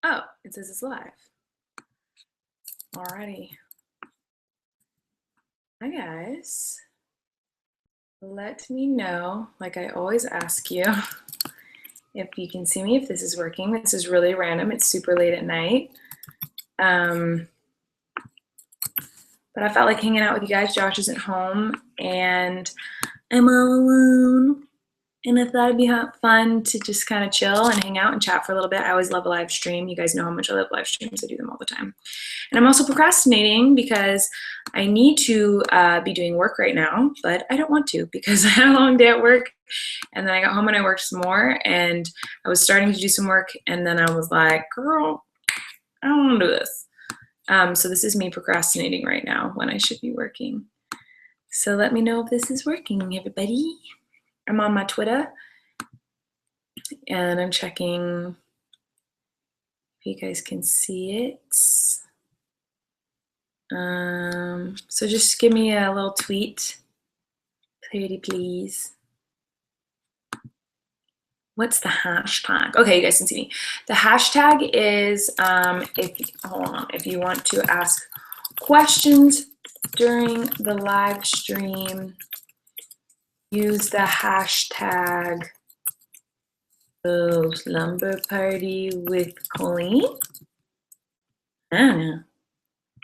Oh, it says it's live. Alrighty. Hi guys. Let me know, like I always ask you, if you can see me, if this is working. This is really random. It's super late at night. But I felt like hanging out with you guys. Josh isn't home and I'm all alone. And I thought it'd be fun to just kind of chill and hang out and chat for a little bit. I always love a live stream. You guys know how much I love live streams. I do them all the time. And I'm also procrastinating because I need to be doing work right now, but I don't want to because I had a long day at work. And then I got home and I worked some more and I was starting to do some work. And then I was like, girl, I don't want to do this. So this is me procrastinating right now when I should be working. So let me know if this is working, everybody. I'm on my Twitter and I'm checking if you guys can see it. So just give me a little tweet, pretty please. What's the hashtag? Okay, you guys can see me. The hashtag is if you want to ask questions during the live stream, use the hashtag Slumber Party with Colleen. I don't know.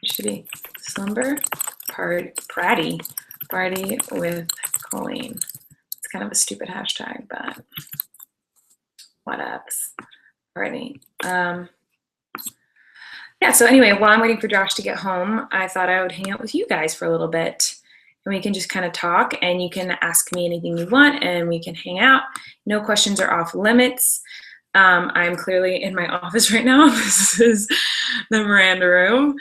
It should be Slumber Party with Colleen. It's kind of a stupid hashtag, but whatevs. Alrighty. Yeah, so anyway, while I'm waiting for Josh to get home, I thought I would hang out with you guys for a little bit. And we can just kind of talk and you can ask me anything you want and we can hang out. No questions are off limits. I'm clearly in my office right now. This is the Miranda room.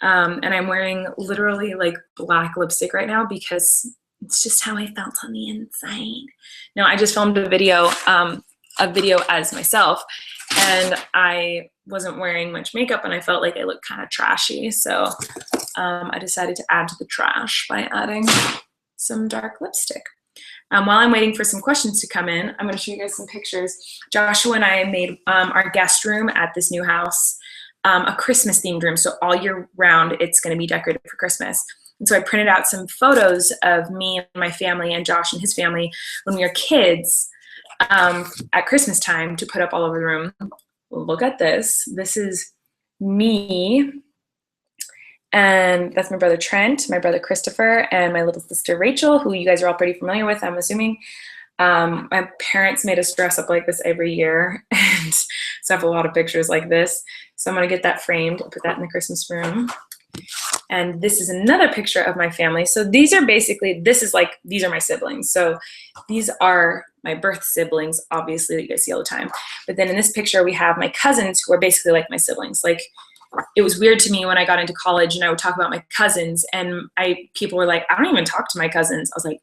And I'm wearing literally like black lipstick right now because it's just how I felt on the inside. No, I just filmed a video as myself and I wasn't wearing much makeup and I felt like I looked kind of trashy. So I decided to add to the trash by adding some dark lipstick. While I'm waiting for some questions to come in, I'm going to show you guys some pictures. Joshua and I made our guest room at this new house a Christmas themed room. So all year round, it's going to be decorated for Christmas. And so I printed out some photos of me and my family and Josh and his family when we were kids at Christmas time to put up all over the room. Look at this. This is me. And that's my brother Trent, my brother Christopher, and my little sister Rachel, who you guys are all pretty familiar with, I'm assuming. My parents made us dress up like this every year, and so I have a lot of pictures like this. So I'm going to get that framed and put that in the Christmas room. And this is another picture of my family. So these are basically, these are my siblings. So these are my birth siblings, obviously, that you guys see all the time. But then in this picture, we have my cousins who are basically like my siblings. Like, it was weird to me when I got into college and I would talk about my cousins and people were like, I don't even talk to my cousins. I was like,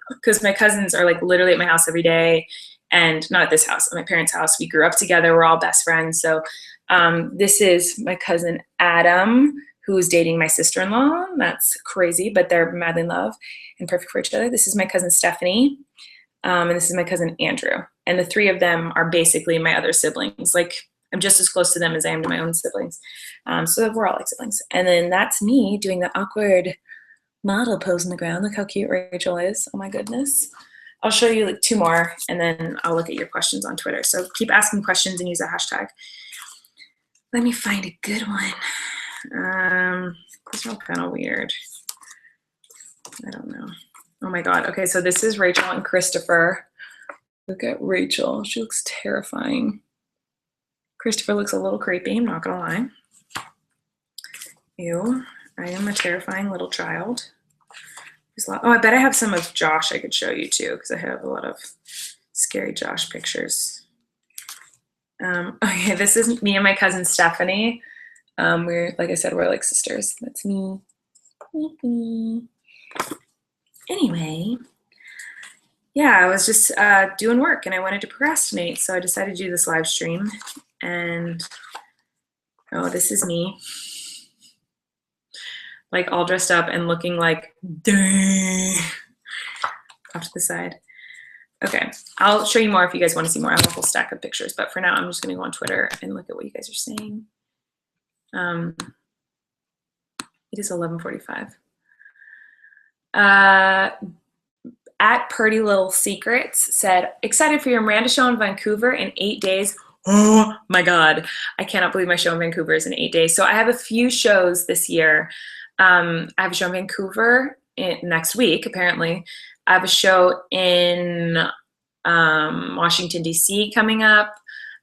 because my cousins are like literally at my house every day, and not at this house, at my parents' house. We grew up together. We're all best friends. So this is my cousin Adam, who's dating my sister-in-law. That's crazy, but they're madly in love and perfect for each other. This is my cousin Stephanie, and this is my cousin Andrew. And the three of them are basically my other siblings. Like, I'm just as close to them as I am to my own siblings. So we're all like siblings. And then that's me doing the awkward model pose on the ground. Look how cute Rachel is. Oh my goodness. I'll show you like two more and then I'll look at your questions on Twitter. So keep asking questions and use a hashtag. Let me find a good one. These are all kind of weird. I don't know. Oh my God. Okay, so this is Rachel and Christopher. Look at Rachel. She looks terrifying. Christopher looks a little creepy, I'm not gonna lie. Ew, I am a terrifying little child. Oh, I bet I have some of Josh I could show you too, because I have a lot of scary Josh pictures. Okay, this is me and my cousin Stephanie. We're, like I said, we're like sisters. That's me. Anyway, yeah, I was just doing work and I wanted to procrastinate, so I decided to do this live stream. And oh, this is me, like all dressed up and looking like dang off to the side. Okay, I'll show you more if you guys want to see more. I have a whole stack of pictures, but for now, I'm just going to go on Twitter and look at what you guys are saying. It is 11:45. At Purdy Little Secrets said, excited for your Miranda show in Vancouver in 8 days. Oh my God, I cannot believe my show in Vancouver is in 8 days. So I have a few shows this year. I have a show in Vancouver next week, apparently. I have a show in Washington, D.C. coming up.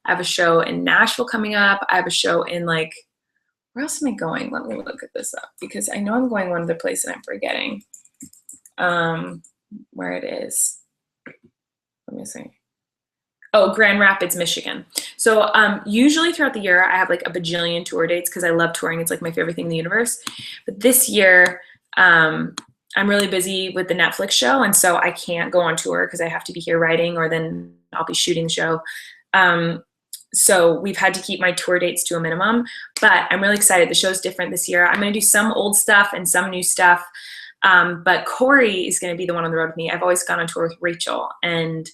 I have a show in Nashville coming up. I have a show in like, where else am I going? Let me look at this up because I know I'm going one other place and I'm forgetting where it is. Let me see. Oh, Grand Rapids, Michigan. So usually throughout the year, I have like a bajillion tour dates because I love touring. It's like my favorite thing in the universe. But this year, I'm really busy with the Netflix show, and so I can't go on tour because I have to be here writing, or then I'll be shooting the show. So we've had to keep my tour dates to a minimum, but I'm really excited. The show's different this year. I'm going to do some old stuff and some new stuff. But Corey is going to be the one on the road with me. I've always gone on tour with Rachel, and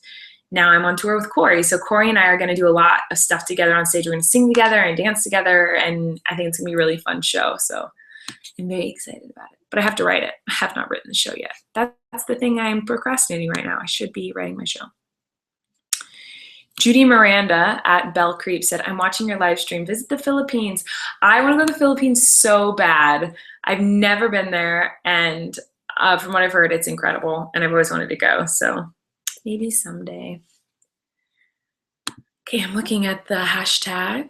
now I'm on tour with Corey. So Corey and I are going to do a lot of stuff together on stage. We're going to sing together and dance together, and I think it's going to be a really fun show. So I'm very excited about it. But I have to write it. I have not written the show yet. That's the thing I'm procrastinating right now. I should be writing my show. Judy Miranda at Bell Creep said, I'm watching your live stream. Visit the Philippines. I want to go to the Philippines so bad. I've never been there, and from what I've heard, it's incredible, and I've always wanted to go, so maybe someday. Okay, I'm looking at the hashtag.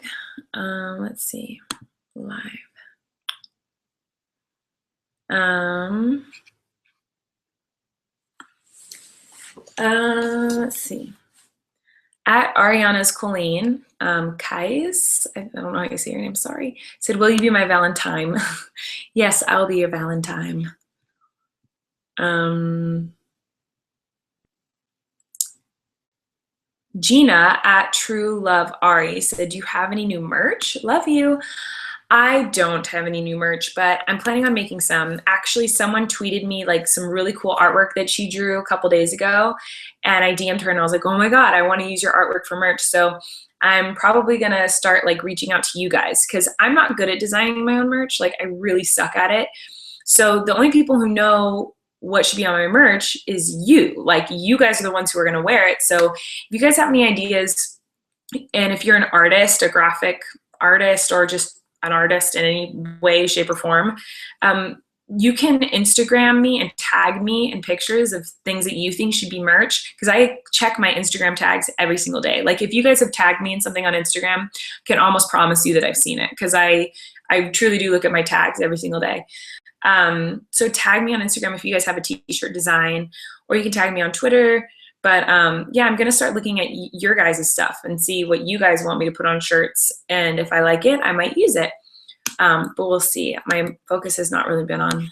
Let's see, live. Let's see. At Ariana's Colleen, Kais, I don't know how you say your name, sorry, said, will you be my Valentine? Yes, I'll be your Valentine. Gina at True Love Ari said, do you have any new merch? Love you. I don't have any new merch, but I'm planning on making some. Actually, someone tweeted me like some really cool artwork that she drew a couple days ago, and I DM'd her and I was like, oh my God, I want to use your artwork for merch. So I'm probably gonna start like reaching out to you guys because I'm not good at designing my own merch. Like I really suck at it. So the only people who know what should be on my merch is you. Like you guys are the ones who are gonna wear it. So if you guys have any ideas, and if you're an artist, a graphic artist, or just an artist in any way, shape, or form, you can Instagram me and tag me in pictures of things that you think should be merch, because I check my Instagram tags every single day. Like if you guys have tagged me in something on Instagram, I can almost promise you that I've seen it, because I truly do look at my tags every single day. So tag me on Instagram if you guys have a t-shirt design, or you can tag me on Twitter. But yeah, I'm going to start looking at your guys' stuff and see what you guys want me to put on shirts. And if I like it, I might use it. But we'll see. My focus has not really been on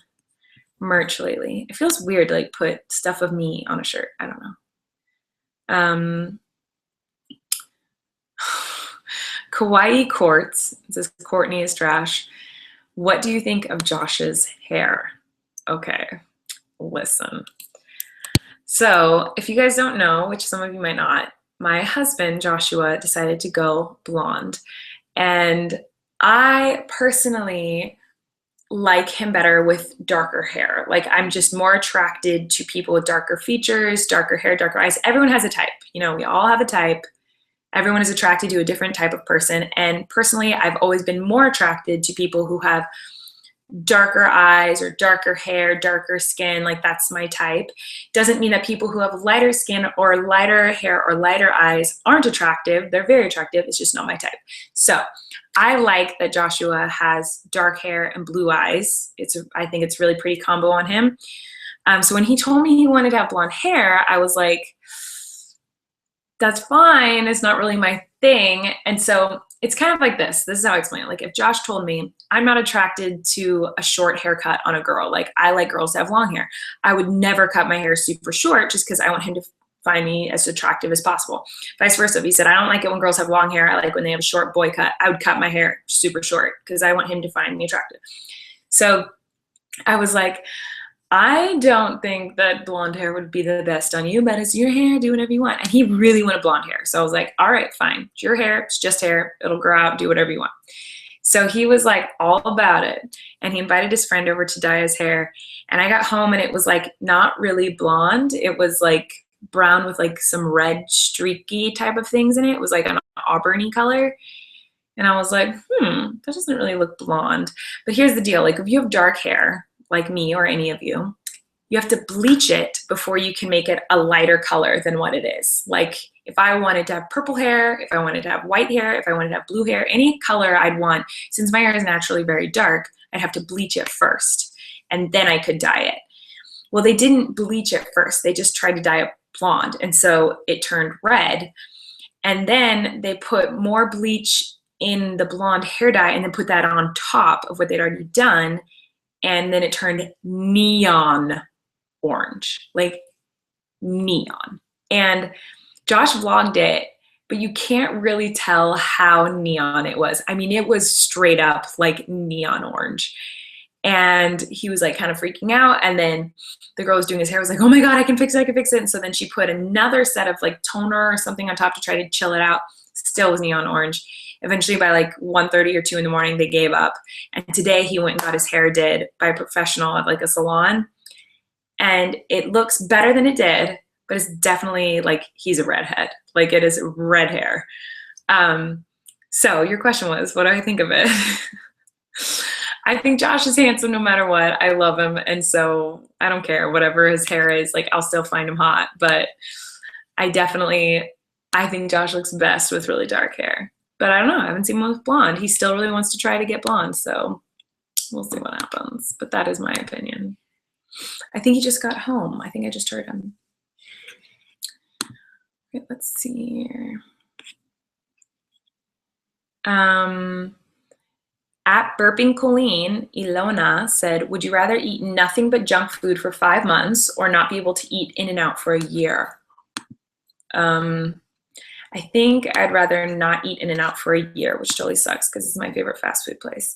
merch lately. It feels weird to like put stuff of me on a shirt. I don't know. Kawaii Quartz says, Courtney is trash. What do you think of Josh's hair? Okay, listen. So if you guys don't know, which some of you might not, my husband, Joshua, decided to go blonde. And I personally like him better with darker hair. Like I'm just more attracted to people with darker features, darker hair, darker eyes. Everyone has a type. You know, we all have a type. Everyone is attracted to a different type of person. And personally, I've always been more attracted to people who have darker eyes or darker hair, darker skin. Like that's my type. Doesn't mean that people who have lighter skin or lighter hair or lighter eyes aren't attractive. They're very attractive. It's just not my type. So I like that Joshua has dark hair and blue eyes. I think it's really pretty combo on him. So when he told me he wanted to have blonde hair, I was like, that's fine. It's not really my thing. And so it's kind of like this. This is how I explain it. Like if Josh told me I'm not attracted to a short haircut on a girl, like I like girls to have long hair, I would never cut my hair super short just because I want him to find me as attractive as possible. Vice versa. If he said, I don't like it when girls have long hair, I like when they have a short boy cut, I would cut my hair super short because I want him to find me attractive. So I was like, I don't think that blonde hair would be the best on you, but it's your hair, do whatever you want. And he really wanted blonde hair. So I was like, all right, fine. It's your hair, it's just hair. It'll grow out, do whatever you want. So he was like all about it. And he invited his friend over to dye his hair. And I got home and it was like not really blonde. It was like brown with like some red streaky type of things in it. It was like an auburny color. And I was like, that doesn't really look blonde. But here's the deal. Like if you have dark hair, like me or any of you, you have to bleach it before you can make it a lighter color than what it is. Like if I wanted to have purple hair, if I wanted to have white hair, if I wanted to have blue hair, any color I'd want, since my hair is naturally very dark, I'd have to bleach it first and then I could dye it. Well, they didn't bleach it first. They just tried to dye it blonde. And so it turned red. And then they put more bleach in the blonde hair dye and then put that on top of what they'd already done. And then it turned neon orange, like neon. And Josh vlogged it, but you can't really tell how neon it was. I mean, it was straight up like neon orange. And he was like kind of freaking out. And then the girl was doing his hair was like, oh my God, I can fix it, I can fix it. And so then she put another set of like toner or something on top to try to chill it out. Still was neon orange. Eventually by like 1:30 or 2 in the morning, they gave up. And today he went and got his hair did by a professional at like a salon. And it looks better than it did, but it's definitely like he's a redhead. Like it is red hair. So your question was, what do I think of it? I think Josh is handsome no matter what. I love him. And so I don't care. Whatever his hair is, like I'll still find him hot. But I think Josh looks best with really dark hair. But I don't know. I haven't seen him with blonde. He still really wants to try to get blonde. So we'll see what happens. But that is my opinion. I think he just got home. I think I just heard him. Okay, let's see here. At Burping Colleen, Ilona said, would you rather eat nothing but junk food for 5 months or not be able to eat In-N-Out for a year? I think I'd rather not eat In-N-Out for a year, which totally sucks because it's my favorite fast food place.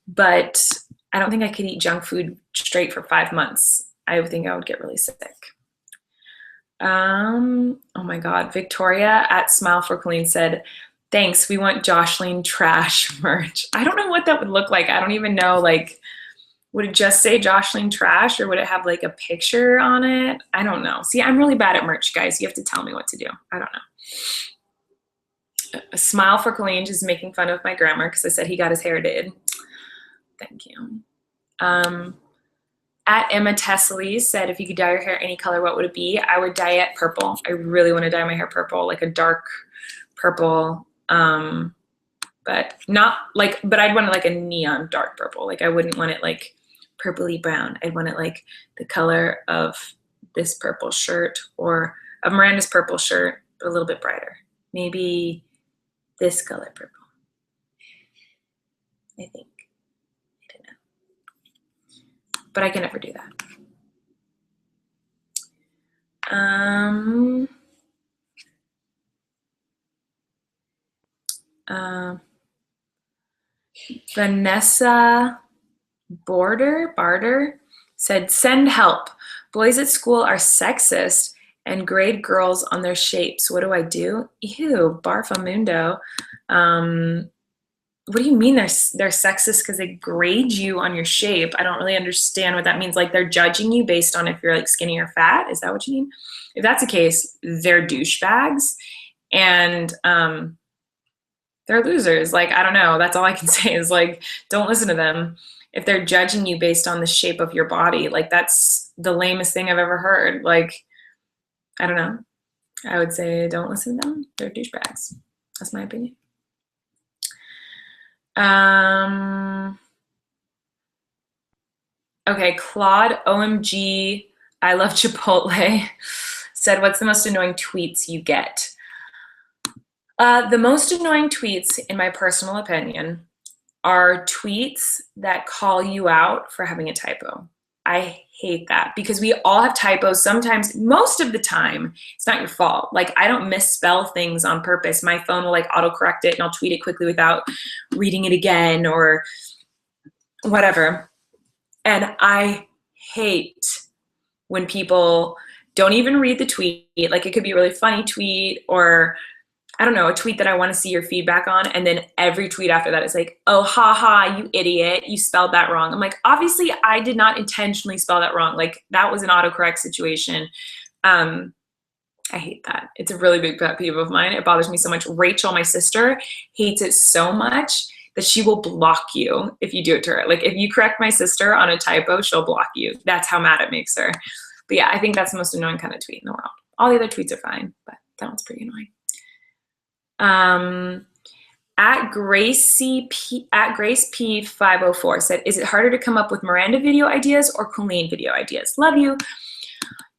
But I don't think I could eat junk food straight for 5 months. I would think I would get really sick. Oh my God. Victoria at Smile for Colleen said, thanks, we want Jocelyn trash merch. I don't know what that would look like. I don't even know, like, would it just say Jocelyn trash or would it have like a picture on it? I don't know. See, I'm really bad at merch, guys. You have to tell me what to do. I don't know. A Smile for Colleen just making fun of my grammar because I said he got his hair did. Thank you. At Emma Tesley said, if you could dye your hair any color, what would it be? I would dye it purple. I really want to dye my hair purple, like a dark purple. But not like, but I'd want it like a neon dark purple. Like I wouldn't want it like purpley brown. I'd want it like the color of this purple shirt or of Miranda's purple shirt, but a little bit brighter. Maybe this color purple, I think. I don't know. But I can never do that. Vanessa Barter said, send help. Boys at school are sexist and grade girls on their shapes. What do I do? Ew, barfamundo. What do you mean they're sexist because they grade you on your shape? I don't really understand what that means. Like they're judging you based on if you're like skinny or fat? Is that what you mean? If that's the case, they're douchebags and they're losers. Like, I don't know. That's all I can say is like, don't listen to them. If they're judging you based on the shape of your body, like that's the lamest thing I've ever heard. Like, I don't know. I would say don't listen to them. They're douchebags. That's my opinion. Okay, Claude, OMG, I love Chipotle, said, what's the most annoying tweets you get? The most annoying tweets, in my personal opinion, are tweets that call you out for having a typo. I hate that because we all have typos. Sometimes, most of the time, it's not your fault. Like, I don't misspell things on purpose. My phone will like autocorrect it and I'll tweet it quickly without reading it again or whatever. And I hate when people don't even read the tweet. Like, it could be a really funny tweet, or I don't know, a tweet that I want to see your feedback on, and then every tweet after that is like, oh, haha, you idiot, you spelled that wrong. I'm like, obviously I did not intentionally spell that wrong. Like, that was an autocorrect situation. I hate that. It's a really big pet peeve of mine. It bothers me so much. Rachel, my sister, hates it so much that she will block you if you do it to her. Like, if you correct my sister on a typo, she'll block you. That's how mad it makes her. But yeah, I think that's the most annoying kind of tweet in the world. All the other tweets are fine, but that one's pretty annoying. At Grace P504 said, is it harder to come up with Miranda video ideas or Colleen video ideas? Love you.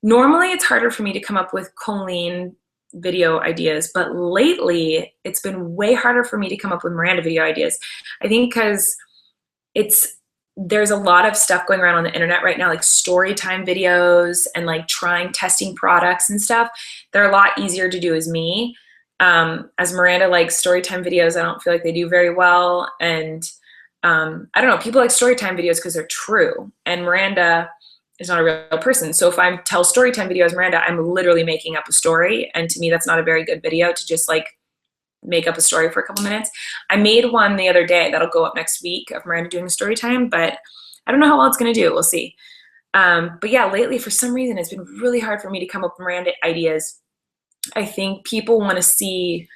Normally it's harder for me to come up with Colleen video ideas, but lately it's been way harder for me to come up with Miranda video ideas. I think because there's a lot of stuff going around on the internet right now, like story time videos and like testing products and stuff. They're a lot easier to do as me. As Miranda likes story time videos, I don't feel like they do very well. And I don't know, people like story time videos because they're true, and Miranda is not a real person. So if I tell story time videos, Miranda, I'm literally making up a story. And to me, that's not a very good video to just like make up a story for a couple minutes. I made one the other day that'll go up next week of Miranda doing a story time, but I don't know how well it's going to do. We'll see. But yeah, lately, for some reason, it's been really hard for me to come up with Miranda ideas. I think people want to see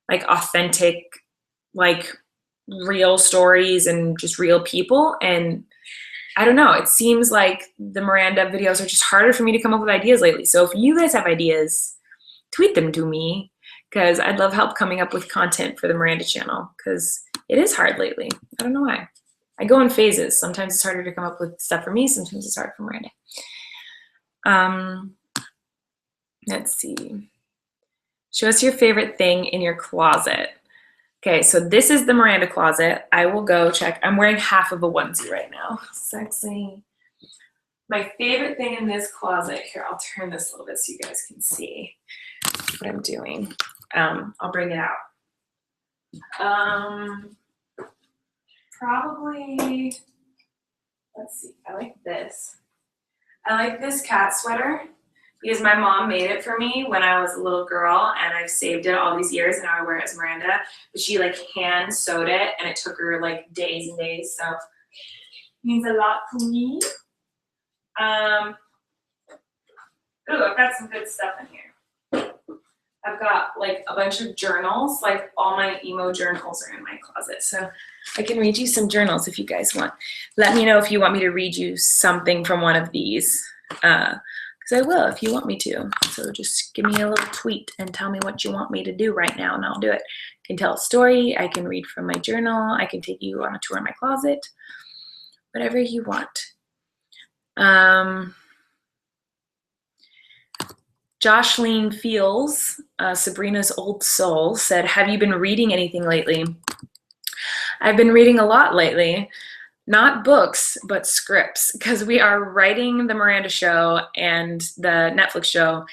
like authentic, like real stories and just real people. And I don't know, it seems like the Miranda videos are just harder for me to come up with ideas lately. So if you guys have ideas, tweet them to me, because I'd love help coming up with content for the Miranda channel, because it is hard lately. I don't know why. I go in phases. Sometimes it's harder to come up with stuff for me. Sometimes it's hard for Miranda. Let's see. Show us your favorite thing in your closet. Okay, so this is the Miranda closet. I will go check. I'm wearing half of a onesie right now. Sexy. My favorite thing in this closet, here, I'll turn this a little bit so you guys can see what I'm doing. I'll bring it out. Probably, let's see, I like this. I like this cat sweater, because my mom made it for me when I was a little girl, and I've saved it all these years, and now I wear it as Miranda. But she like hand sewed it, and it took her like days and days, so it means a lot to me. Ooh, I've got some good stuff in here. I've got like a bunch of journals, like all my emo journals are in my closet, so I can read you some journals if you guys want. Let me know if you want me to read you something from one of these. I will if you want me to. So just give me a little tweet and tell me what you want me to do right now, and I'll do it. I can tell a story, I can read from my journal, I can take you on a tour in my closet, whatever you want. Joshleen Feels, Sabrina's old soul, said, have you been reading anything lately? I've been reading a lot lately. Not books, but scripts, because we are writing the Miranda show and the Netflix show,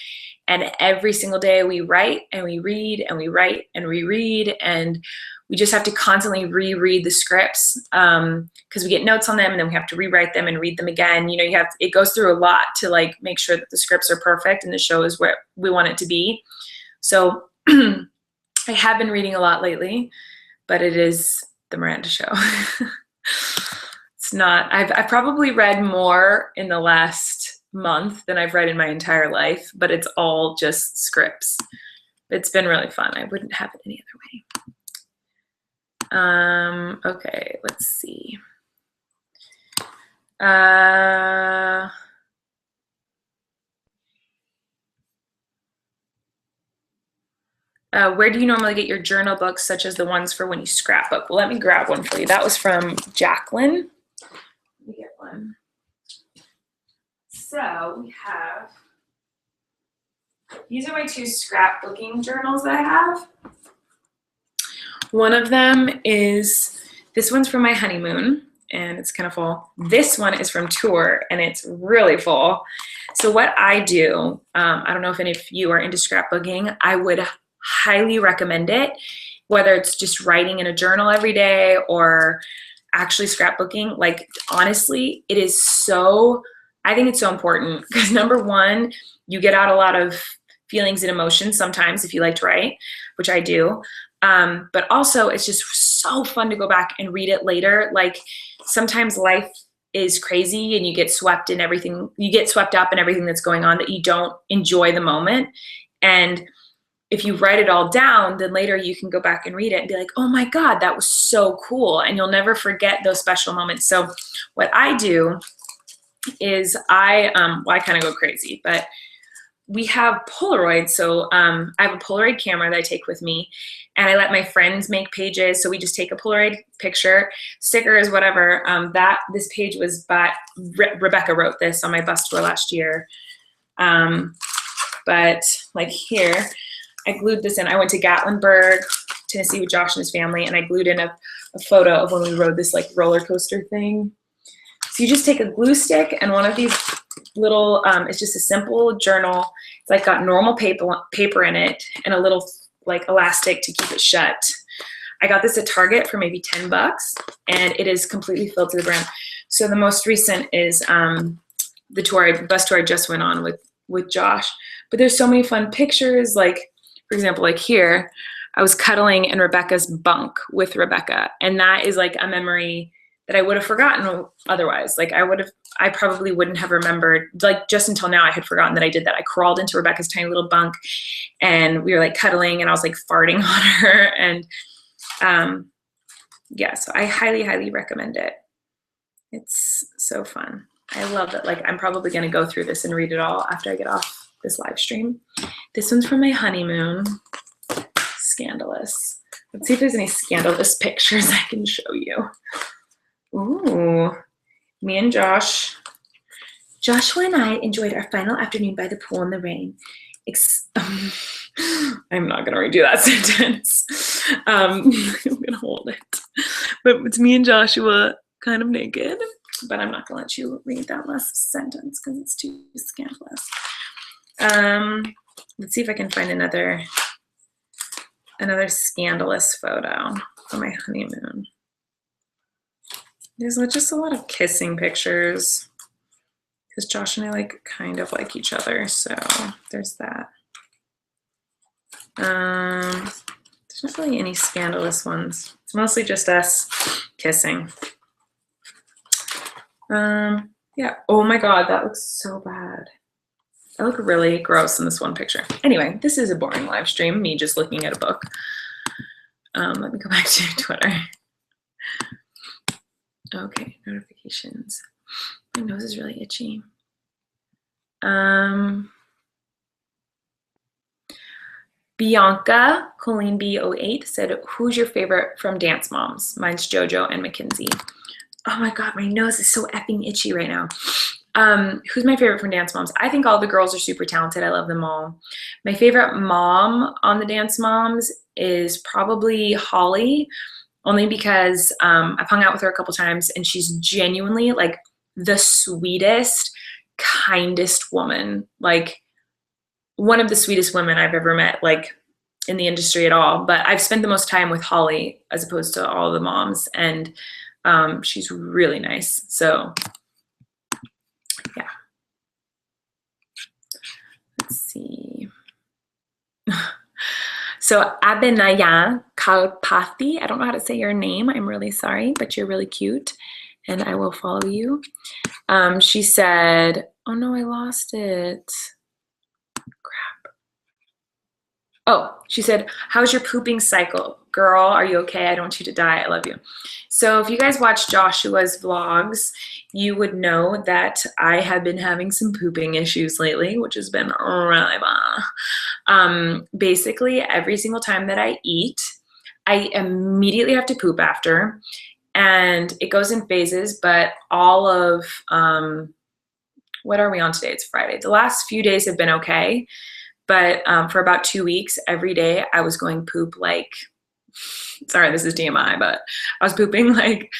and every single day we write and we read and we write and reread, and we just have to constantly reread the scripts because we get notes on them, and then we have to rewrite them and read them again. You know, it goes through a lot to like make sure that the scripts are perfect and the show is where we want it to be. So I have been reading a lot lately, but it is the Miranda show. It's not, I've probably read more in the last month than I've read in my entire life, but it's all just scripts. It's been really fun. I wouldn't have it any other way. Okay, let's see. Where do you normally get your journal books, such as the ones for when you scrapbook? Well, let me grab one for you. That was from Jacqueline. Let me get one. So we have, these are my two scrapbooking journals that I have. One of them is, this one's from my honeymoon, and it's kind of full. This one is from tour, and it's really full. So what I do, I don't know if any of you are into scrapbooking, I would highly recommend it, whether it's just writing in a journal every day or actually scrapbooking. Like, honestly, it is so I think it's so important because number one, you get out a lot of feelings and emotions sometimes if you like to write, which I do. But also it's just so fun to go back and read it later. Like sometimes life is crazy and you get swept in everything, you get swept up in everything that's going on that you don't enjoy the moment. And if you write it all down, then later you can go back and read it and be like, oh my God, that was so cool. And you'll never forget those special moments. So what I do is I kind of go crazy, but we have Polaroid. So I have a Polaroid camera that I take with me and I let my friends make pages. So we just take a Polaroid picture, stickers, whatever. This page was by, Rebecca wrote this on my bus tour last year. But like here, I glued this in. I went to Gatlinburg, Tennessee with Josh and his family, and I glued in a photo of when we rode this like roller coaster thing. So you just take a glue stick and one of these little, it's just a simple journal. It's like got normal paper in it and a little like elastic to keep it shut. I got this at Target for maybe $10 and it is completely filled to the brim. So the most recent is the bus tour I just went on with Josh. But there's so many fun pictures. Like, for example, like here, I was cuddling in Rebecca's bunk with Rebecca. And that is like a memory that I would have forgotten otherwise. Like I probably wouldn't have remembered, like just until now I had forgotten that I did that. I crawled into Rebecca's tiny little bunk and we were like cuddling and I was like farting on her. And yeah, so I highly, highly recommend it. It's so fun. I love it. Like I'm probably gonna go through this and read it all after I get off this live stream. This one's from my honeymoon. Scandalous. Let's see if there's any scandalous pictures I can show you. Ooh, me and Josh. Joshua and I enjoyed our final afternoon by the pool in the rain. I'm not gonna redo that sentence. I'm gonna hold it. But it's me and Joshua kind of naked, but I'm not gonna let you read that last sentence because it's too scandalous. Let's see if I can find another scandalous photo for my honeymoon. There's just a lot of kissing pictures because Josh and I like kind of like each other, so there's that. There's not really any scandalous ones. It's mostly just us kissing. Yeah. Oh my God, that looks so bad. I look really gross in this one picture. Anyway, this is a boring live stream, me just looking at a book. Let me go back to Twitter. Okay, notifications. My nose is really itchy. Bianca, Colleen B08 said, who's your favorite from Dance Moms? Mine's JoJo and Mackenzie. Oh my God, my nose is so effing itchy right now. Who's my favorite from Dance Moms? I think all the girls are super talented. I love them all. My favorite mom on the Dance Moms is probably Holly, only because I've hung out with her a couple times and she's genuinely like the sweetest, kindest woman. Like one of the sweetest women I've ever met, like in the industry at all. But I've spent the most time with Holly as opposed to all the moms, and she's really nice. So yeah. Let's see. So Abhinaya Kalpathy, I don't know how to say your name. I'm really sorry, but you're really cute and I will follow you. She said, oh no, I lost it. Crap. Oh, she said, how's your pooping cycle? Girl, are you okay? I don't want you to die. I love you. So if you guys watch Joshua's vlogs, you would know that I have been having some pooping issues lately, which has been really bad. Basically, every single time that I eat, I immediately have to poop after. And it goes in phases, but all of, what are we on today? It's Friday. The last few days have been okay. But for about 2 weeks, every day I was going poop like, sorry, this is TMI, but I was pooping like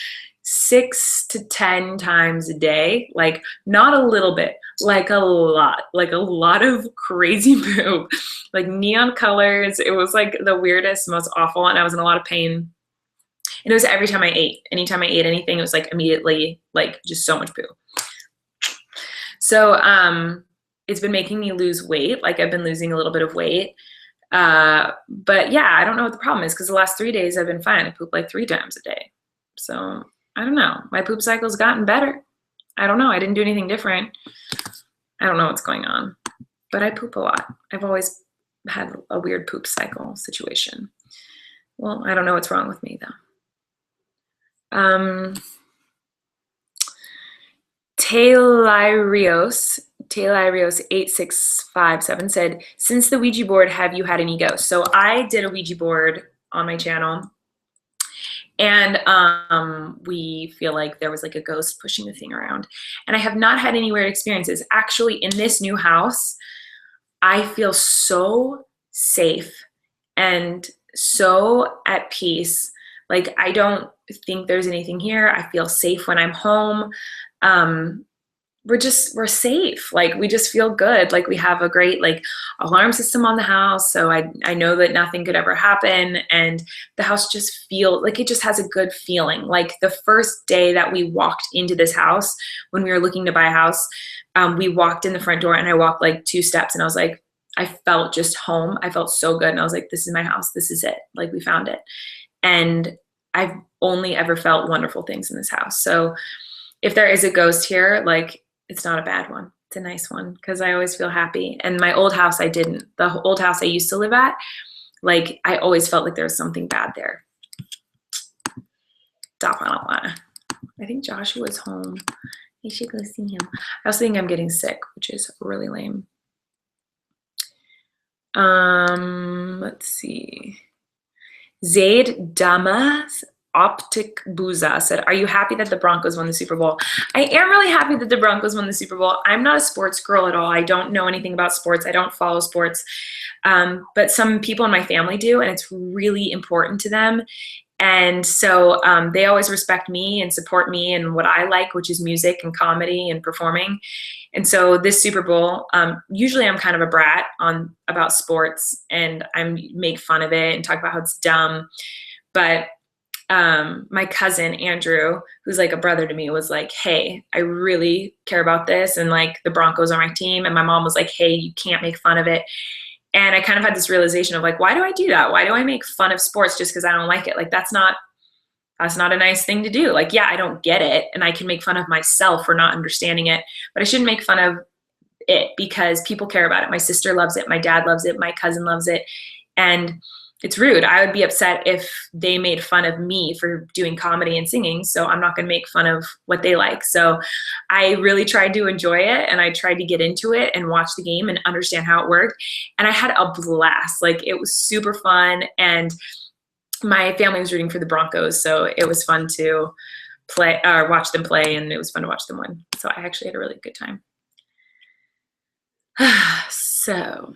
6 to 10 times a day. Like not a little bit, like a lot of crazy poop, like neon colors. It was like the weirdest, most awful. And I was in a lot of pain. And it was every time I ate. Anytime I ate anything, it was like immediately like just so much poo. So it's been making me lose weight. Like I've been losing a little bit of weight. But yeah, I don't know what the problem is because the last 3 days I've been fine. I poop like 3 times a day. So I don't know. My poop cycle's gotten better. I don't know. I didn't do anything different. I don't know what's going on, but I poop a lot. I've always had a weird poop cycle situation. Well, I don't know what's wrong with me though. Taylirios 8657 said, since the Ouija board, have you had any ghosts? So I did a Ouija board on my channel, and we feel like there was like a ghost pushing the thing around. And I have not had any weird experiences. Actually, in this new house, I feel so safe and so at peace. Like I don't think there's anything here. I feel safe when I'm home. We're safe. Like we just feel good. Like we have a great like alarm system on the house. So I know that nothing could ever happen. And the house just feels like it just has a good feeling. Like the first day that we walked into this house, when we were looking to buy a house, we walked in the front door and I walked like 2 steps and I was like, I felt just home. I felt so good. And I was like, this is my house. This is it. Like we found it. And I've only ever felt wonderful things in this house. So if there is a ghost here, like it's not a bad one. It's a nice one because I always feel happy. And my old house, I didn't. The old house I used to live at, like I always felt like there was something bad there. I think Joshua's home. I should go see him. I also think I'm getting sick, which is really lame. Let's see. Zaid Damas Optic Buza said, are you happy that the Broncos won the Super Bowl? I am really happy that the Broncos won the Super Bowl. I'm not a sports girl at all. I don't know anything about sports. I don't follow sports. But some people in my family do, and it's really important to them. And so they always respect me and support me and what I like, which is music and comedy and performing. And so this Super Bowl, usually I'm kind of a brat about sports and I make fun of it and talk about how it's dumb. But my cousin Andrew, who's like a brother to me, was like, hey, I really care about this. And like the Broncos are my team. And my mom was like, hey, you can't make fun of it. And I kind of had this realization of like, why do I do that? Why do I make fun of sports just because I don't like it? Like, that's not a nice thing to do. Like, yeah, I don't get it. And I can make fun of myself for not understanding it, but I shouldn't make fun of it because people care about it. My sister loves it. My dad loves it. My cousin loves it. And it's rude. I would be upset if they made fun of me for doing comedy and singing. So I'm not going to make fun of what they like. So I really tried to enjoy it and I tried to get into it and watch the game and understand how it worked. And I had a blast. Like it was super fun. And my family was rooting for the Broncos. So it was fun to watch them play, and it was fun to watch them win. So I actually had a really good time. So,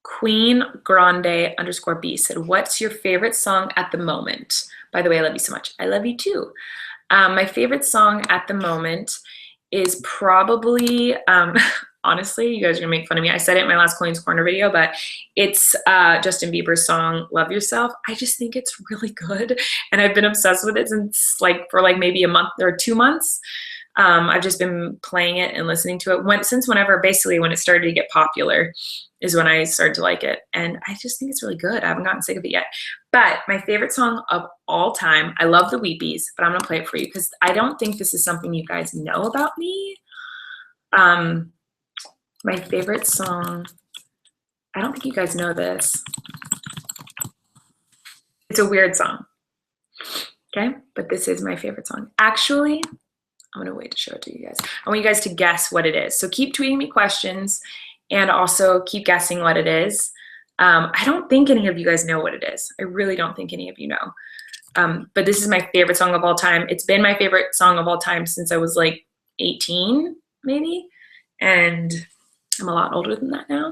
Queen Grande _B said, what's your favorite song at the moment? By the way, I love you so much. I love you too. My favorite song at the moment is probably, honestly, you guys are gonna make fun of me. I said it in my last Colleen's Corner video, but it's Justin Bieber's song, Love Yourself. I just think it's really good. And I've been obsessed with it since for maybe a month or 2 months. I've just been playing it and listening to it since basically when it started to get popular is when I started to like it. And I just think it's really good. I haven't gotten sick of it yet. But my favorite song of all time, I love the Weepies, but I'm gonna play it for you because I don't think this is something you guys know about me. My favorite song, I don't think you guys know this. It's a weird song, okay? But this is my favorite song. Actually, I'm gonna wait to show it to you guys. I want you guys to guess what it is. So keep tweeting me questions and also keep guessing what it is. I don't think any of you guys know what it is. I really don't think any of you know. But this is my favorite song of all time. It's been my favorite song of all time since I was like 18, maybe. And I'm a lot older than that now.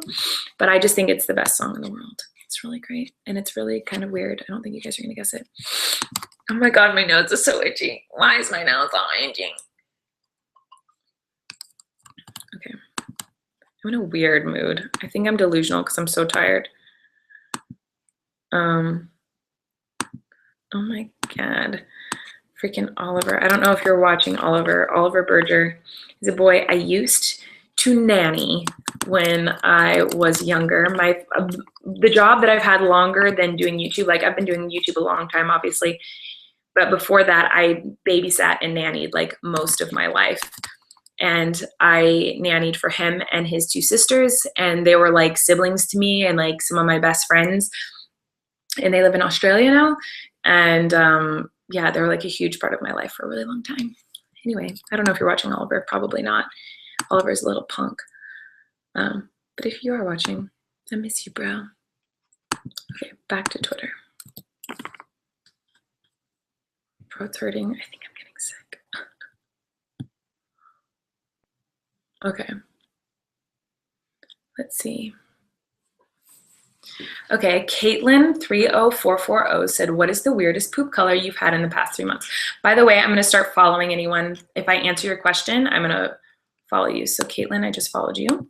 But I just think it's the best song in the world. It's really great. And it's really kind of weird. I don't think you guys are gonna guess it. Oh my God, my nose is so itchy. Why is my nose all itchy? Okay. I'm in a weird mood. I think I'm delusional because I'm so tired. Oh my God. Freaking Oliver. I don't know if you're watching Oliver. Oliver Berger is a boy I used to nanny when I was younger. The job that I've had longer than doing YouTube, like I've been doing YouTube a long time, obviously, but before that, I babysat and nannied like most of my life. And I nannied for him and his two sisters, and they were like siblings to me and like some of my best friends. And they live in Australia now. And yeah, they were like a huge part of my life for a really long time. Anyway, I don't know if you're watching Oliver, probably not. Oliver's a little punk. But if you are watching, I miss you, bro. Okay, back to Twitter. Throat's hurting. I think I'm getting sick. Okay. Let's see. Okay, Caitlin30440 said, what is the weirdest poop color you've had in the past 3 months? By the way, I'm going to start following anyone. If I answer your question, I'm going to follow you. So Caitlin, I just followed you.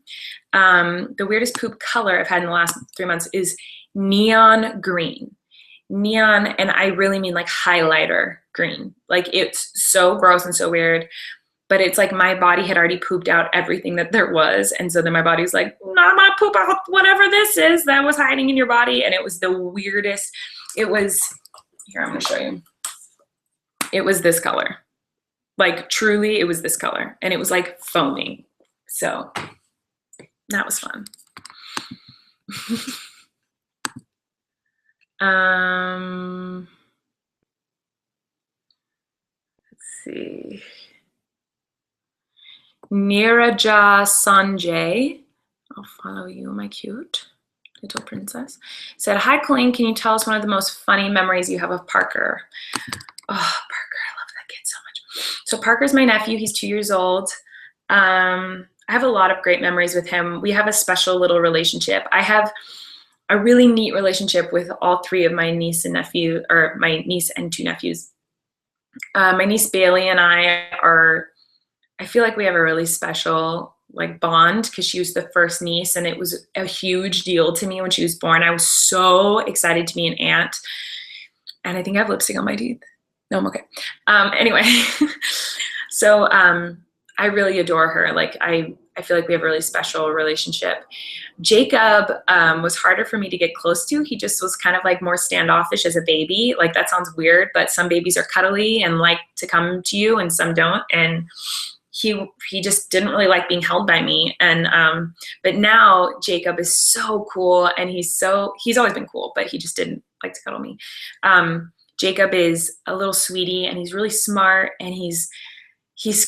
The weirdest poop color I've had in the last 3 months is neon green. Neon, and I really mean like highlighter green. Like it's so gross and so weird. But it's like my body had already pooped out everything that there was. And so then my body's like, no, I'm gonna poop out whatever this is that was hiding in your body. And it was the weirdest. It was, here, I'm gonna show you. It was this color. Like truly, it was this color. And it was like foaming. So that was fun. Let's see. Neeraja Sanjay, I'll follow you, my cute little princess, said, hi, Colleen, can you tell us one of the most funny memories you have of Parker? Oh, Parker, I love that kid so much. So Parker's my nephew. He's 2 years old. I have a lot of great memories with him. We have a special little relationship. I have a really neat relationship with all three of my niece and nephew, or my niece and two nephews. My niece Bailey and I feel like we have a really special like bond because she was the first niece, and it was a huge deal to me when she was born. I was so excited to be an aunt, and I think I have lipstick on my teeth. No, I'm okay. Anyway, so I really adore her. Like I feel like we have a really special relationship. Jacob was harder for me to get close to. He just was kind of like more standoffish as a baby. Like that sounds weird, but some babies are cuddly and like to come to you and some don't. And he just didn't really like being held by me. And but now Jacob is so cool, and he's always been cool, but he just didn't like to cuddle me. Jacob is a little sweetie, and he's really smart, and he's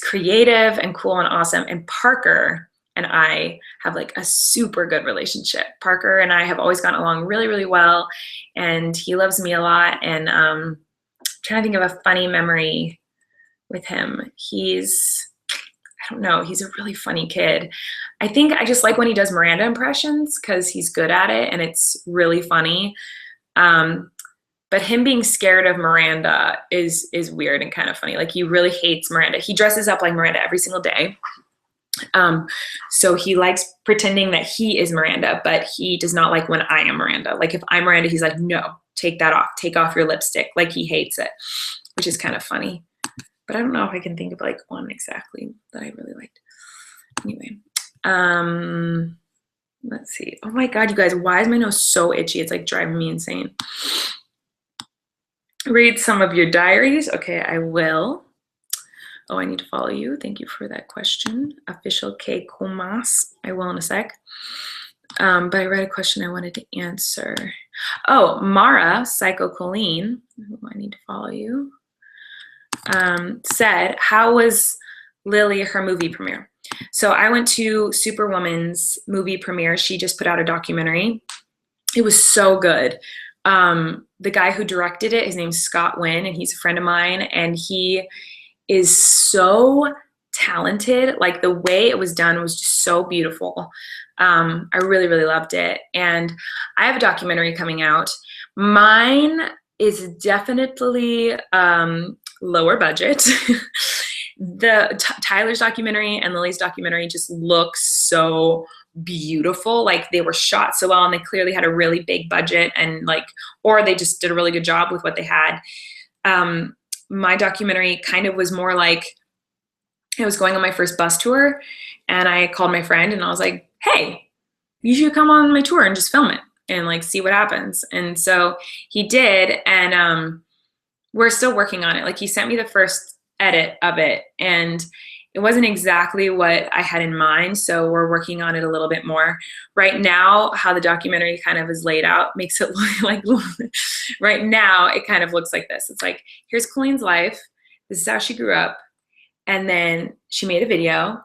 creative and cool and awesome. And Parker and I have like a super good relationship. Parker and I have always gotten along really, really well, and he loves me a lot. And I'm trying to think of a funny memory with him. I don't know, he's a really funny kid. I think I just like when he does Miranda impressions because he's good at it and it's really funny. But him being scared of Miranda is weird and kind of funny. Like he really hates Miranda. He dresses up like Miranda every single day. So he likes pretending that he is Miranda, but he does not like when I am Miranda. Like if I'm Miranda, he's like, no, take that off. Take off your lipstick. Like he hates it, which is kind of funny. But I don't know if I can think of like one exactly that I really liked. Anyway, let's see. Oh my God, you guys, why is my nose so itchy? It's like driving me insane. Read some of your diaries. Okay, I will. Oh, I need to follow you. Thank you for that question. Official K Kumas. I will in a sec. But I read a question I wanted to answer. Oh, Mara, Psycho Colleen. I need to follow you. Said, how was Lily, her movie premiere? So I went to Superwoman's movie premiere. She just put out a documentary. It was so good. The guy who directed it, his name's Scott Wynn, and he's a friend of mine, and he is so talented. Like the way it was done was just so beautiful. I really, really loved it. And I have a documentary coming out. Mine is definitely lower budget. Tyler's documentary and Lily's documentary just look so beautiful. Like they were shot so well, and they clearly had a really big budget, and like, or they just did a really good job with what they had. my documentary kind of was more like, I was going on my first bus tour, and I called my friend and I was like, hey, you should come on my tour and just film it and like see what happens. And so he did, and we're still working on it. Like, he sent me the first edit of it, and it wasn't exactly what I had in mind, so we're working on it a little bit more. Right now, how the documentary kind of is laid out makes it look like, right now, it kind of looks like this. It's like, here's Colleen's life. This is how she grew up. And then she made a video,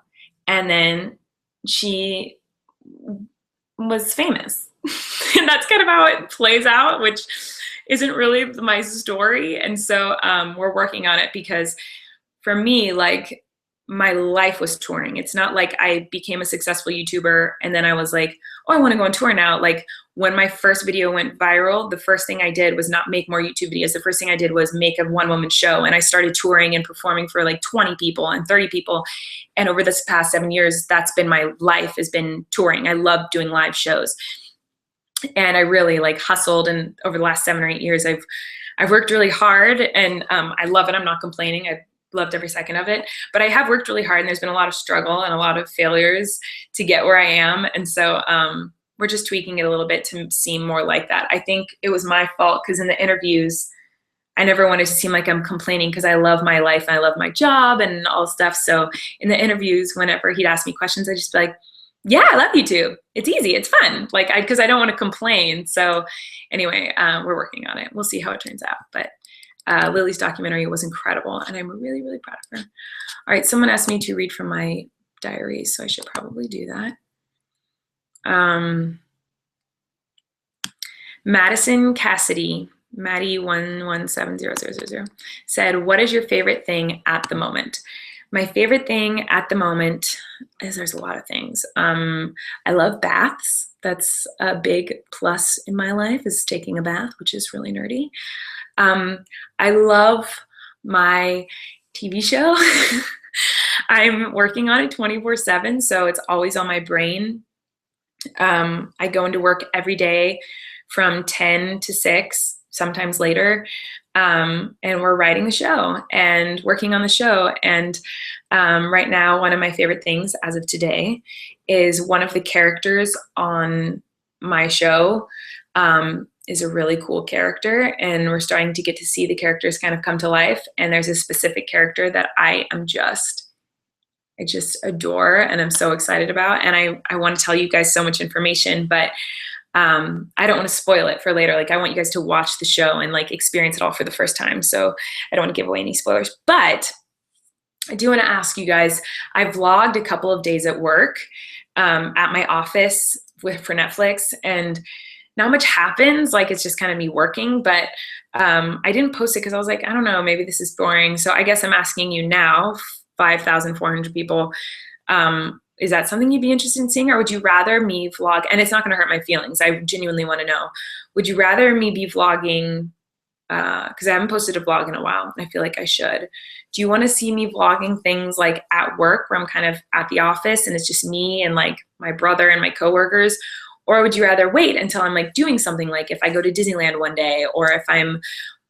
and then she was famous. And that's kind of how it plays out, which isn't really my story. And so we're working on it, because for me, like, my life was touring. It's not like I became a successful YouTuber and then I was like, oh, I want to go on tour now. Like, when my first video went viral, the first thing I did was not make more YouTube videos. The first thing I did was make a one-woman show, and I started touring and performing for like 20 people and 30 people. And over this past 7 years, that's been my life, has been touring. I love doing live shows. And I really like hustled, and over the last 7 or 8 years, I've worked really hard, and I love it. I'm not complaining. I've loved every second of it, but I have worked really hard, and there's been a lot of struggle and a lot of failures to get where I am. And so we're just tweaking it a little bit to seem more like that. I think it was my fault, because in the interviews, I never wanted to seem like I'm complaining, because I love my life and I love my job and all stuff. So in the interviews, whenever he'd ask me questions, I'd just be like, yeah, I love YouTube. It's easy. It's fun. Like, because I don't want to complain. So anyway, we're working on it. We'll see how it turns out. But Lily's documentary was incredible, and I'm really, really proud of her. All right, someone asked me to read from my diary, so I should probably do that. Madison Cassidy, Maddie117000, said, what is your favorite thing at the moment? My favorite thing at the moment is, there's a lot of things. I love baths. That's a big plus in my life, is taking a bath, which is really nerdy. I love my TV show. I'm working on it 24/7, so it's always on my brain. I go into work every day from 10 to 6, sometimes later, and we're writing the show and working on the show. And right now, one of my favorite things as of today is one of the characters on my show is a really cool character, and we're starting to get to see the characters kind of come to life. And there's a specific character that I just adore, and I'm so excited about. And I want to tell you guys so much information, but I don't want to spoil it for later. Like, I want you guys to watch the show and like experience it all for the first time. So I don't want to give away any spoilers, but I do want to ask you guys, I vlogged a couple of days at work at my office for Netflix, and not much happens. Like, it's just kind of me working, but I didn't post it because I was like, I don't know, maybe this is boring. So I guess I'm asking you now, 5,400 people, is that something you'd be interested in seeing? Or would you rather me vlog? And it's not going to hurt my feelings. I genuinely want to know. Would you rather me be vlogging? Because I haven't posted a vlog in a while, and I feel like I should. Do you want to see me vlogging things like at work, where I'm kind of at the office and it's just me and like my brother and my coworkers? Or would you rather wait until I'm like doing something, like if I go to Disneyland one day, or if I'm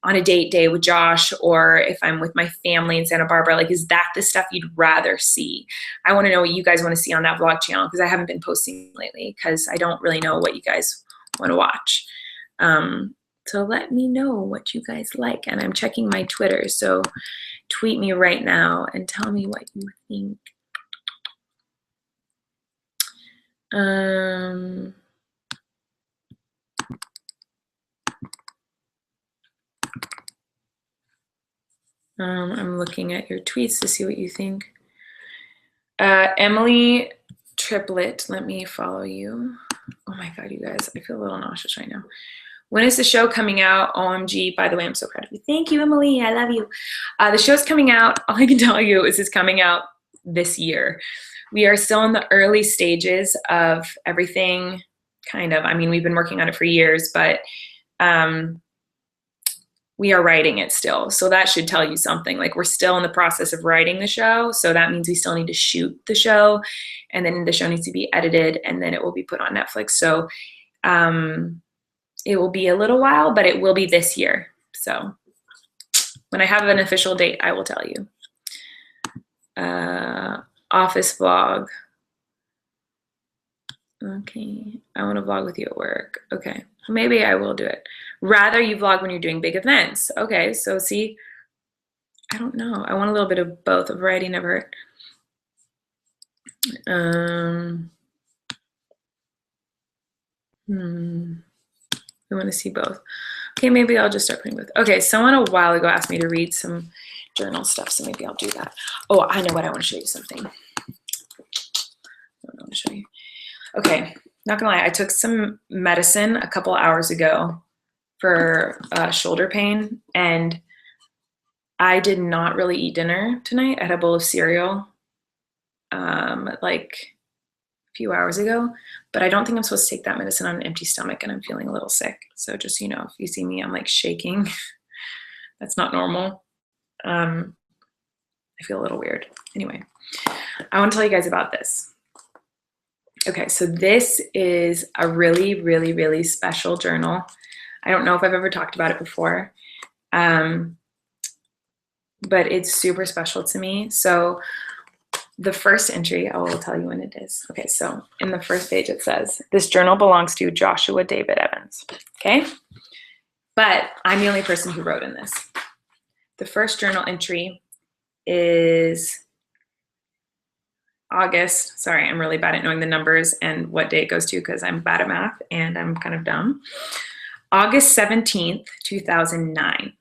on a date day with Josh, or if I'm with my family in Santa Barbara? Like, is that the stuff you'd rather see? I want to know what you guys want to see on that vlog channel, because I haven't been posting lately, because I don't really know what you guys want to watch. So let me know what you guys like. And I'm checking my Twitter, so tweet me right now and tell me what you think. I'm looking at your tweets to see what you think. Emily Triplet, let me follow you. Oh my God, you guys, I feel a little nauseous right now. When is the show coming out? OMG, by the way, I'm so proud of you. Thank you, Emily, I love you. The show's coming out. All I can tell you is it's coming out this year. We are still in the early stages of everything, kind of. I mean, we've been working on it for years, but we are writing it still. So that should tell you something. Like, we're still in the process of writing the show. So that means we still need to shoot the show, and then the show needs to be edited, and then it will be put on Netflix. So it will be a little while, but it will be this year. So When I have an official date, I will tell you. Office vlog. Okay, I want to vlog with you at work. Okay, maybe I will do it. Rather you vlog when you're doing big events. Okay, so see, I don't know. I want a little bit of both. A variety never hurt. I want to see both. Okay, maybe I'll just start putting both. Okay, someone a while ago asked me to read some journal stuff, so maybe I'll do that. Oh, I know what, I want to show you something. I want to show you. Okay, not gonna lie, I took some medicine a couple hours ago for shoulder pain, and I did not really eat dinner tonight. I had a bowl of cereal like a few hours ago, but I don't think I'm supposed to take that medicine on an empty stomach, and I'm feeling a little sick. So just, you know, if you see me, I'm like shaking. That's not normal. I feel a little weird. Anyway, I want to tell you guys about this. Okay, so this is a really, really, really special journal. I don't know if I've ever talked about it before, but it's super special to me. So the first entry, I will tell you when it is. Okay, so in the first page it says, this journal belongs to Joshua David Evans, okay? But I'm the only person who wrote in this. The first journal entry is August. Sorry, I'm really bad at knowing the numbers and what day it goes to because I'm bad at math and I'm kind of dumb. August 17th, 2009.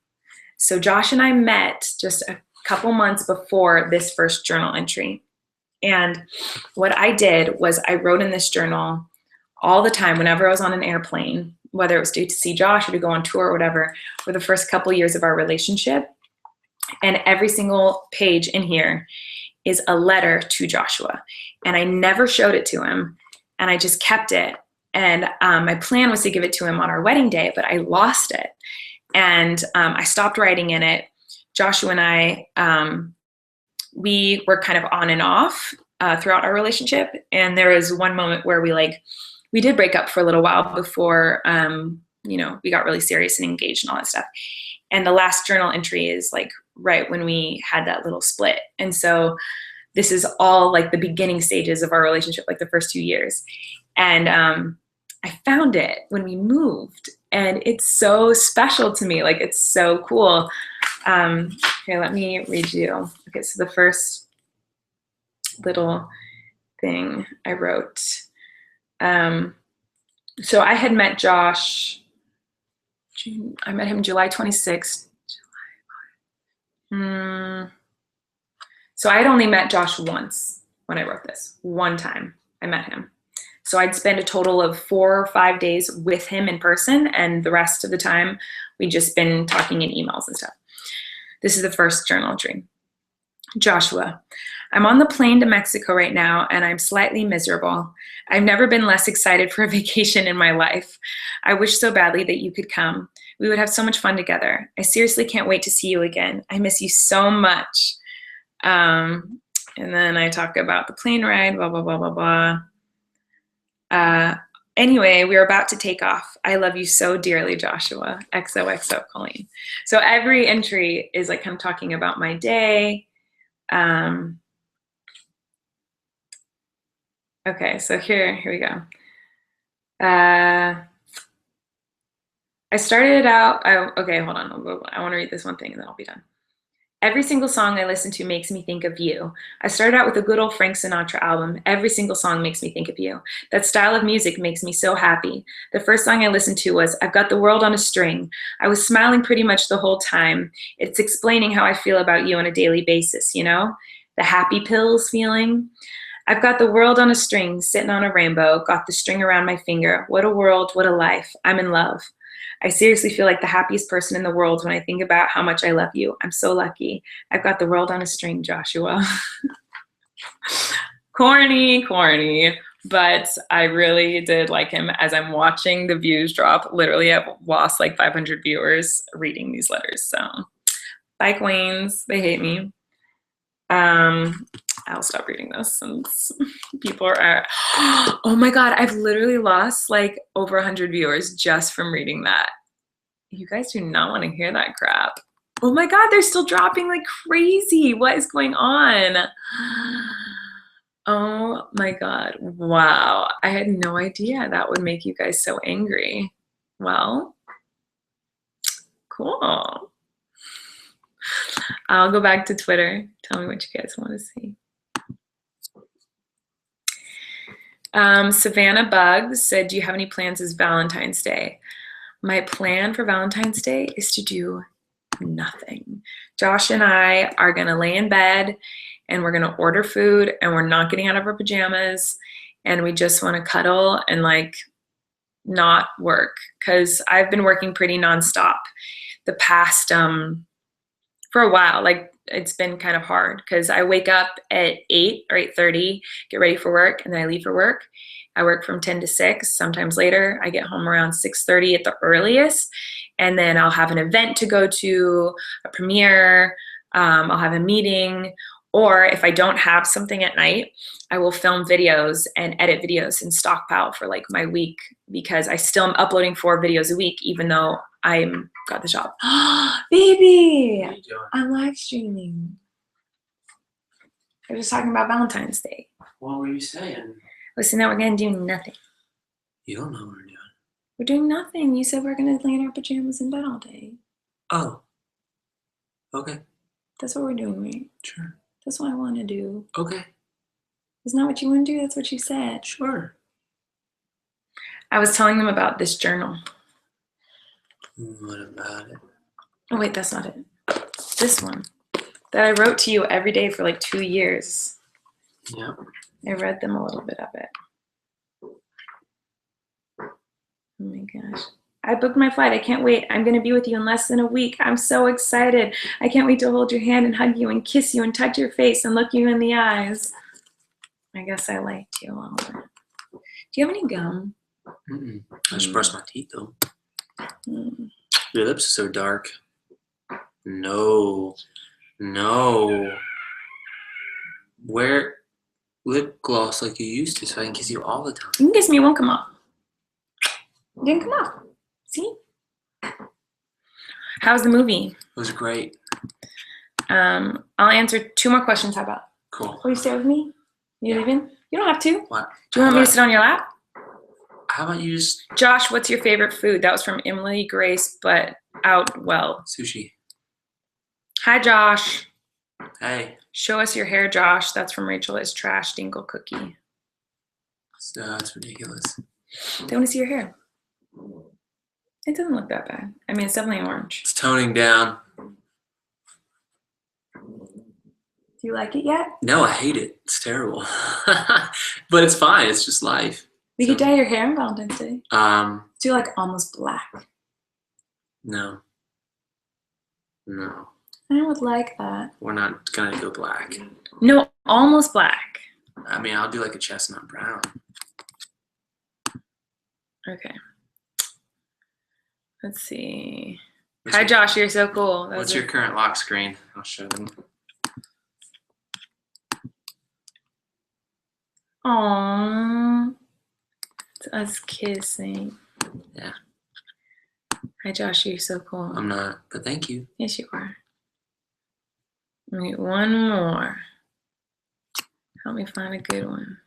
So Josh and I met just a couple months before this first journal entry. And what I did was I wrote in this journal all the time whenever I was on an airplane, whether it was to see Josh or to go on tour or whatever, for the first couple years of our relationship. And every single page in here is a letter to Joshua. And I never showed it to him, and I just kept it. And my plan was to give it to him on our wedding day, but I lost it. And I stopped writing in it. Joshua and I, we were kind of on and off throughout our relationship. And there was one moment where we did break up for a little while before, you know, we got really serious and engaged and all that stuff. And the last journal entry is like right when we had that little split. And so this is all like the beginning stages of our relationship, like the first 2 years. And I found it when we moved, and it's so special to me. Like, it's so cool. Here, let me read you. Okay, so the first little thing I wrote. So I had met Josh, I met him July 26th. So I had only met Josh once when I wrote this. One time I met him. So I'd spend a total of 4 or 5 days with him in person, and the rest of the time we'd just been talking in emails and stuff. This is the first journal entry. Joshua, I'm on the plane to Mexico right now, and I'm slightly miserable. I've never been less excited for a vacation in my life. I wish so badly that you could come. We would have so much fun together. I seriously can't wait to see you again. I miss you so much. And then I talk about the plane ride, blah, blah, blah, blah, blah. Anyway, we're about to take off. I love you so dearly, Joshua. XOXO, Colleen. So every entry is like kind of talking about my day. Okay, so here we go. I started out, okay, hold on. I want to read this one thing and then I'll be done. Every single song I listen to makes me think of you. I started out with a good old Frank Sinatra album. Every single song makes me think of you. That style of music makes me so happy. The first song I listened to was I've Got the World on a String. I was smiling pretty much the whole time. It's explaining how I feel about you on a daily basis, you know? The happy pills feeling. I've got the world on a string, sitting on a rainbow, got the string around my finger. What a world, what a life. I'm in love. I seriously feel like the happiest person in the world when I think about how much I love you. I'm so lucky. I've got the world on a string, Joshua. Corny, but I really did like him. As I'm watching the views drop, literally I've lost like 500 viewers reading these letters. So bye, queens. They hate me. I'll stop reading this since people are, oh my God, I've literally lost like over 100 viewers just from reading that. You guys do not want to hear that crap. Oh my God, they're still dropping like crazy. What is going on? Oh my God. Wow. I had no idea that would make you guys so angry. Well, cool. I'll go back to Twitter. Tell me what you guys want to see. Savannah Bugs said, do you have any plans as Valentine's Day? My plan for Valentine's Day is to do nothing. Josh and I are going to lay in bed and we're going to order food and we're not getting out of our pajamas and we just want to cuddle and like not work because I've been working pretty nonstop the past for a while. Like it's been kind of hard because I wake up at 8 or 8:30, get ready for work, and then I leave for work. I work from 10 to 6, sometimes later. I get home around 6:30 at the earliest, and then I'll have an event to go to, a premiere, I'll have a meeting, or if I don't have something at night, I will film videos and edit videos and stockpile for like my week because I still am uploading 4 videos a week even though I'm got the job. Baby, What are you doing? I'm live streaming. I was just talking about Valentine's Day. What were you saying? Listen, now we're gonna do nothing. You don't know what we're doing. We're doing nothing. You said we're gonna lay in our pajamas in bed all day. Oh. Okay. That's what we're doing, right? Sure. That's what I want to do. Okay. Isn't that what you want to do? That's what you said. Sure. I was telling them about this journal. What about it? Oh wait, that's not it. This one that I wrote to you every day for like 2 years. Yeah. I read them a little bit of it. Oh my gosh. I booked my flight. I can't wait. I'm going to be with you in less than a week. I'm so excited. I can't wait to hold your hand and hug you and kiss you and touch your face and look you in the eyes. I guess I liked you a little bit. Do you have any gum? Mm-mm. I just brushed my teeth though. Mm. Your lips are so dark. No. No. Wear lip gloss like you used to so I can kiss you all the time. You can kiss me. It won't come off. It didn't come off. See? How's the movie? It was great. I'll answer 2 more questions. How about? Cool. Will you stay with me? You leaving? You don't have to. What? Do you want me to sit on your lap? How about you just Josh, what's your favorite food? That was from Emily Grace, but out well. sushi? Hi, Josh. Hey. Show us your hair, Josh. That's from Rachel is Trash Dingle Cookie. That's ridiculous. They want to see your hair. It doesn't look that bad. I mean, it's definitely orange. It's toning down. Do you like it yet? No, I hate it. It's terrible. But it's fine. It's just life. We could dye your hair on Valentine's Day. Do like almost black. No. No. I would like that. We're not gonna go black. No, almost black. I mean, I'll do like a chestnut brown. Okay. Let's see. What's Hi, your- Josh. You're so cool. What's your current lock screen? I'll show them. Aww. It's us kissing. Yeah. Hi, Josh. You're so cool. I'm not, but thank you. Yes, you are. Wait, one more. Help me find a good one.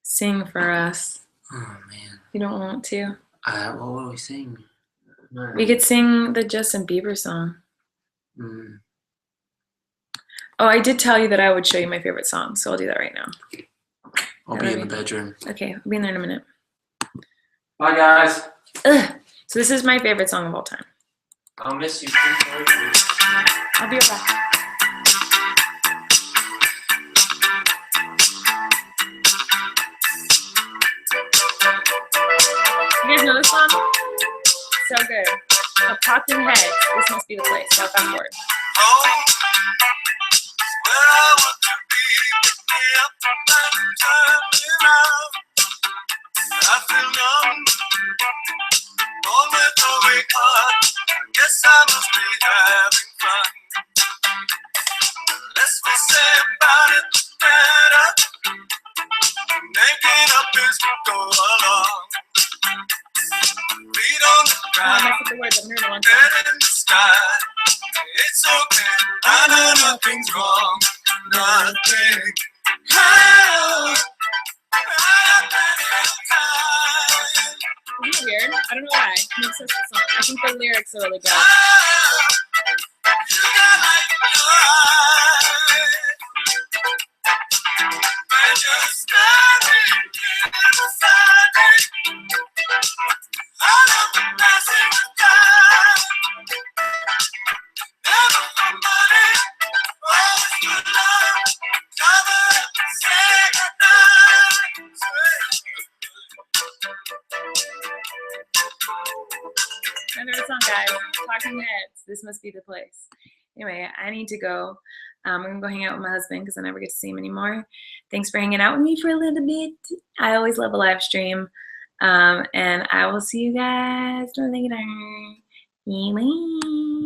Sing for us. Oh man. You don't want to? What will we sing? No. We could sing the Justin Bieber song. Mm. Oh, I did tell you that I would show you my favorite song, so I'll do that right now. I'll be in the bedroom. Okay, I'll be in there in a minute. Bye guys. Ugh. So this is my favorite song of all time. I'll miss you. I'll be right back. You guys know this song? So good. A Talking Heads. This must be the place. So fast forward. Guess I must be having fun. Less we say about it, the better. Making looking up as we go along. Feet on the Oh, I ground, messed up the words. I'm hearing one head in the sky. It's okay, I know nothing's wrong, nothing. How? I have plenty of time. Isn't it weird? I don't know why. It makes sense to the song. I think the lyrics are really good. You got light in your eyes. When you're standing beside me, I love the passing of time. Never for money, always for love. Cover up and say goodnight. My favorite song, guys. Talking Heads. This must be the place. Anyway, I need to go. I'm gonna go hang out with my husband because I never get to see him anymore. Thanks for hanging out with me for a little bit. I always love a live stream. And I will see you guys later. Bye.